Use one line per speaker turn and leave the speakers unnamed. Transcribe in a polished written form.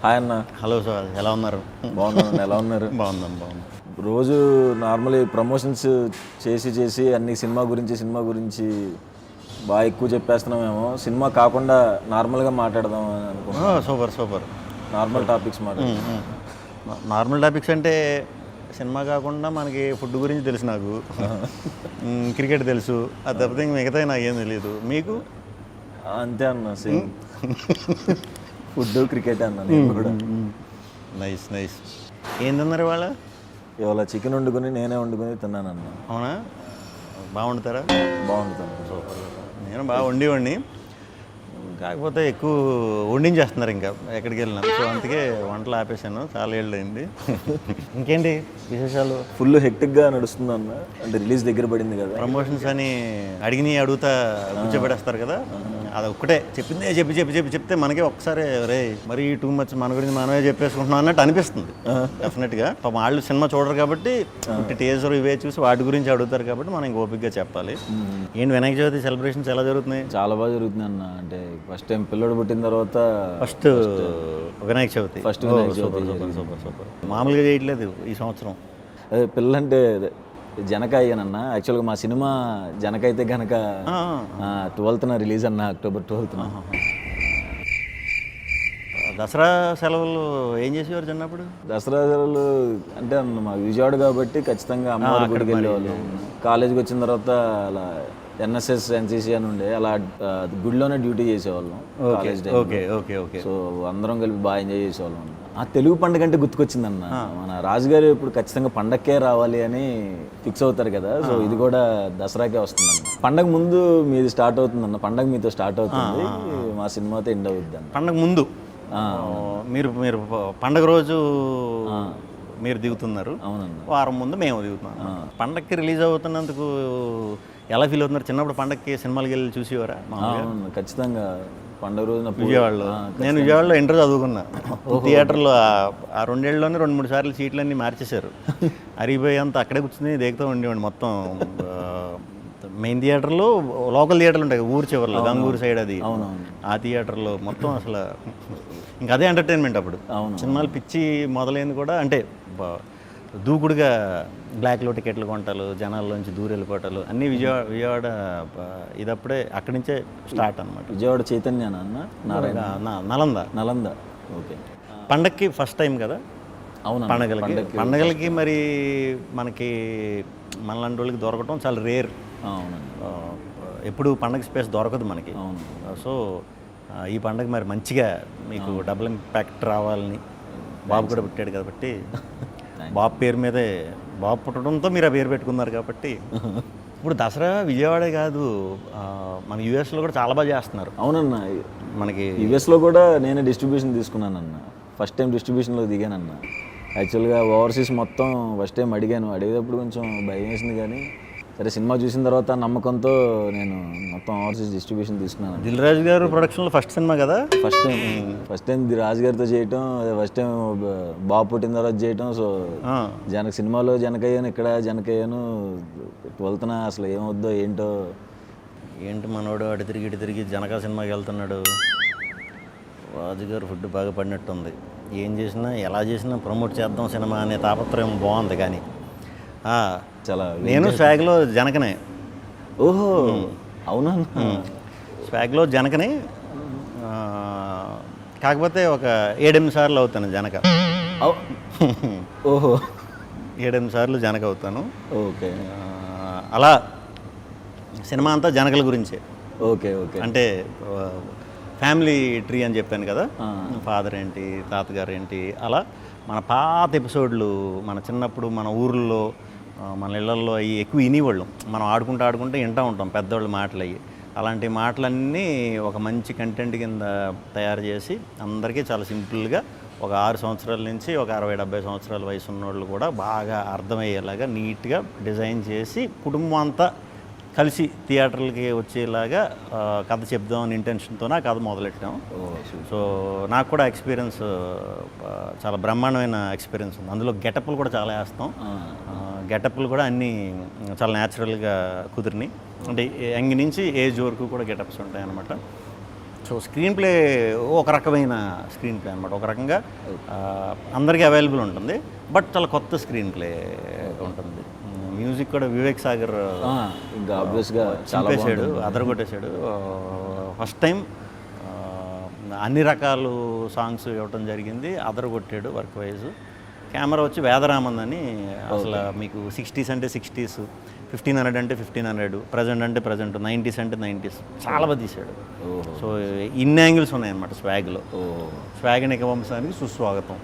Hi అన్న.
Hello sir, ఎలా ఉన్నారు?
బాగున్నాను. ఎలా ఉన్నారు?
బాగుంది.
రోజు నార్మల్లీ ప్రమోషన్స్ చేసి అన్ని సినిమా గురించి బాగా ఎక్కువ చెప్పేస్తున్నామేమో. సినిమా కాకుండా నార్మల్గా మాట్లాడదాం అని అనుకుంటున్నాను.
Super.
Normal topics
normal topics అంటే సినిమా కాకుండా మనకి ఫుడ్ గురించి తెలుసు, నాకు క్రికెట్ తెలుసు, అది తప్పితే ఇంక మిగతా నాకేం తెలియదు. మీకు?
అంతే అన్న, సేమ్ ఫుడ్ క్రికెట్ అన్న. నేను కూడా
నైస్. ఏం తిన్నారు ఇవాళ?
ఇవాళ చికెన్ వండుకొని నేనే వండుకొని తిన్నానన్న.
అవునా? బాగా వండుతారా?
బాగుంటుంది.
నేను బాగా వండి కాకపోతే ఎక్కువ వండించేస్తున్నారు ఇంకా ఎక్కడికి వెళ్ళినా. సో అందుకే వంటలు ఆపేసాను, చాలా ఏళ్ళు అయింది. ఇంకేంటి విశేషాలు?
ఫుల్ హెక్టిక్గా నడుస్తుంది అన్న. అంటే రిలీజ్ దగ్గర పడింది కదా,
ప్రమోషన్స్ అని అడుగుతా కూర్చోబెడేస్తారు కదా, అది ఒక్కటే చెప్పి చెప్తే మనకి ఒక్కసారి రే మరీ టూ మచ్ మన గురించి మనమే చెప్పేసుకుంటున్నాం అన్నట్టు అనిపిస్తుంది. డెఫినెట్గా పాపం వాళ్ళు సినిమా చూడరు కాబట్టి టీజర్ ఇవే చూసి వాటి గురించి అడుగుతారు కాబట్టి మనం ఇంక ఓపికగా చెప్పాలి. ఏంటి వినాయక చవితి సెలబ్రేషన్స్ ఎలా జరుగుతున్నాయి?
చాలా బాగా జరుగుతుంది అన్న. అంటే ఫస్ట్ టైం పిల్లడు పుట్టిన తర్వాత
ఫస్ట్ వినాయక చవితి. సూపర్. మామూలుగా చేయట్లేదు ఈ సంవత్సరం.
అదే పిల్లంటే జనక అయ్యానన్న. యాక్చువల్గా మా సినిమా జనక అయితే కనుక 12th రిలీజ్ అన్న, October 12th.
దసరా సెలవులు ఏం చేసేవారు చిన్నప్పుడు?
దసరా సెలవులు అంటే అన్న మా విజయవాడ కాబట్టి ఖచ్చితంగా అమ్మవారి గుడికి వెళ్ళేవాళ్ళు. కాలేజీకి వచ్చిన తర్వాత అలా NSS NCC అని ఉండే, అలా గుడిలోనే డ్యూటీ చేసేవాళ్ళం కాలేజ్ టైం.
ఓకే.
సో అందరం కలిపి బాగా ఎంజాయ్ చేసేవాళ్ళం. ఆ తెలుగు పండుగ అంటే గుర్తుకొచ్చిందన్న. మన రాజుగారు ఇప్పుడు ఖచ్చితంగా పండగకే రావాలి అని ఫిక్స్ అవుతారు కదా. సో ఇది కూడా దసరాకే వస్తుందన్న. పండగ ముందు మీది స్టార్ట్ అవుతుందన్న. పండగ మీతో స్టార్ట్ అవుతుంది, మా సినిమాతో ఎండ్ అవుతుంది అన్న.
పండగ ముందు మీరు పండగ రోజు మీరు దిగుతున్నారు.
అవునన్న.
వారం ముందు మేము దిగుతున్నాం. పండగకి రిలీజ్ అవుతున్నందుకు ఎలా ఫీల్ అవుతున్నారు? చిన్నప్పుడు పండగకి సినిమాలకి వెళ్ళి చూసేవారా?
ఖచ్చితంగా పండుగ రోజున
విజయవాడలో. నేను విజయవాడలో ఇంటర్ చదువుకున్నా. థియేటర్లో ఆ 2 ఏళ్ళలోనే 2-3 సార్లు సీట్లన్నీ మార్చేశారు. అరిగిపోయి అంతా అక్కడే కూర్చుని దిగుతూ ఉండేవాడిని. మొత్తం మెయిన్ థియేటర్లో, లోకల్ థియేటర్లు ఉంటాయి ఊరు చివరిలో, గంగూరు సైడ్, అది ఆ థియేటర్లో మొత్తం అసలు ఇంకా అదే ఎంటర్టైన్మెంట్ అప్పుడు. సినిమాలు పిచ్చి మొదలైంది కూడా అంటే దూకుడుగా బ్లాక్లో టికెట్లు కొంటాలు, జనాల్లోంచి దూరం వెళ్ళిపోవటాలు అన్నీ విజయవాడ ఇదప్పుడే అక్కడి నుంచే స్టార్ట్ అనమాట.
విజయవాడ చైతన్య అన్న, నలంద. ఓకే.
పండగకి ఫస్ట్ టైం కదా.
అవును.
పండగలకి మరి మనకి మనలాంటి వాళ్ళకి దొరకటం చాలా రేర్. ఎప్పుడు పండగ స్పేస్ దొరకదు మనకి. సో ఈ పండగ మరి మంచిగా మీకు డబుల్ ఇంపాక్ట్ రావాలని బాబు కూడా పుట్టాడు కాబట్టి, బాబు పేరు మీదే, బాబు పుట్టడంతో మీరు ఆ పేరు పెట్టుకున్నారు కాబట్టి ఇప్పుడు దసరా విజయవాడే కాదు, మన యూఎస్లో కూడా చాలా బాగా చేస్తున్నారు.
అవునన్న.
మనకి
యూఎస్లో కూడా నేనే డిస్ట్రిబ్యూషన్ తీసుకున్నానన్న. ఫస్ట్ టైం డిస్ట్రిబ్యూషన్లో దిగానన్న. యాక్చువల్గా ఓవర్సీస్ మొత్తం ఫస్ట్ టైం అడిగేటప్పుడు కొంచెం భయం వేసింది, కానీ సరే సినిమా చూసిన తర్వాత నమ్మకంతో నేను మొత్తం ఓవర్సీస్ డిస్ట్రిబ్యూషన్ తీసుకున్నాను.
దిల్ రాజు గారు ప్రొడక్షన్లో ఫస్ట్ సినిమా కదా.
ఫస్ట్ టైం రాజు గారితో చేయటం, ఫస్ట్ టైం బాబు పుట్టిన తర్వాత చేయటం. సో సినిమాలో జనకయ్యాను, ఇక్కడ జనకయ్యాను. 12th అసలు ఏమవుద్దో
ఏంటి మనోడు అటు తిరిగి జనక సినిమాకి వెళ్తున్నాడు. రాజుగారు ఫుడ్ బాగా పడినట్టుంది. ఏం చేసినా ఎలా చేసినా ప్రమోట్ చేద్దాం సినిమా అనే తాపత్రయం బాగుంది. కానీ
చాలా
నేను స్వాగ్లో జనకనే.
ఓహో, అవునా?
స్వాగ్లో జనకనే, కాకపోతే ఒక 7-8 సార్లు అవుతాను జనక.
ఓహో,
7-8 సార్లు జనక అవుతాను.
ఓకే.
అలా సినిమా అంతా జనకల గురించే.
ఓకే.
అంటే ఫ్యామిలీ ట్రీ అని చెప్పాను కదా, ఫాదర్ ఏంటి, తాతగారు ఏంటి, అలా మన పాత ఎపిసోడ్లు, మన చిన్నప్పుడు మన ఊర్లో, మన ఇళ్లల్లో అవి ఎక్కువ వినేవాళ్ళం. మనం ఆడుకుంటూ వింటూ ఉంటాం పెద్దవాళ్ళ మాటలు. అవి అలాంటి మాటలన్నీ ఒక మంచి కంటెంట్ కింద తయారు చేసి అందరికీ చాలా సింపుల్గా ఒక 6 సంవత్సరాల నుంచి ఒక 60-70 సంవత్సరాల వయసు ఉన్నోళ్ళు కూడా బాగా అర్థమయ్యేలాగా నీట్గా డిజైన్ చేసి కుటుంబం అంతా కలిసి థియేటర్లకి వచ్చేలాగా కథ చెప్దామని ఇంటెన్షన్తో ఆ కథ మొదలెట్టాం. సో నాకు కూడా ఎక్స్పీరియన్స్, చాలా బ్రహ్మాండమైన ఎక్స్పీరియన్స్ ఉంది. అందులో గెటప్లు కూడా చాలా వేస్తాం. గెటప్లు కూడా అన్నీ చాలా న్యాచురల్గా కుదిరినాయి. అంటే యంగ్ నుంచి ఏజ్ వరకు కూడా గెటప్స్ ఉంటాయి అన్నమాట. సో స్క్రీన్ ప్లే ఒక రకమైన స్క్రీన్ ప్లే అనమాట, ఒక రకంగా అందరికీ అవైలబుల్ ఉంటుంది, బట్ చాలా కొత్త స్క్రీన్ ప్లే ఉంటుంది. మ్యూజిక్ కూడా వివేక్ సాగర్
ఇంకా ఆబ్వియస్గా
చంపేశాడు, అదరగొట్టేశాడు. ఫస్ట్ టైం అన్ని రకాలు సాంగ్స్ ఇవ్వటం జరిగింది, అదరగొట్టాడు వర్క్ వైజ్. కెమెరా వచ్చి వేదరామన్ అని, అసలు మీకు 60s అంటే 60s, 1500 అంటే 1500, ప్రజెంట్ అంటే ప్రజెంట్, 90s అంటే 90s చాలా బాగా తీశాడు. సో ఇన్ని యాంగిల్స్ ఉన్నాయన్నమాట స్వాగ్లో. స్వాగ్ నిక వంశానికి సుస్వాగతం.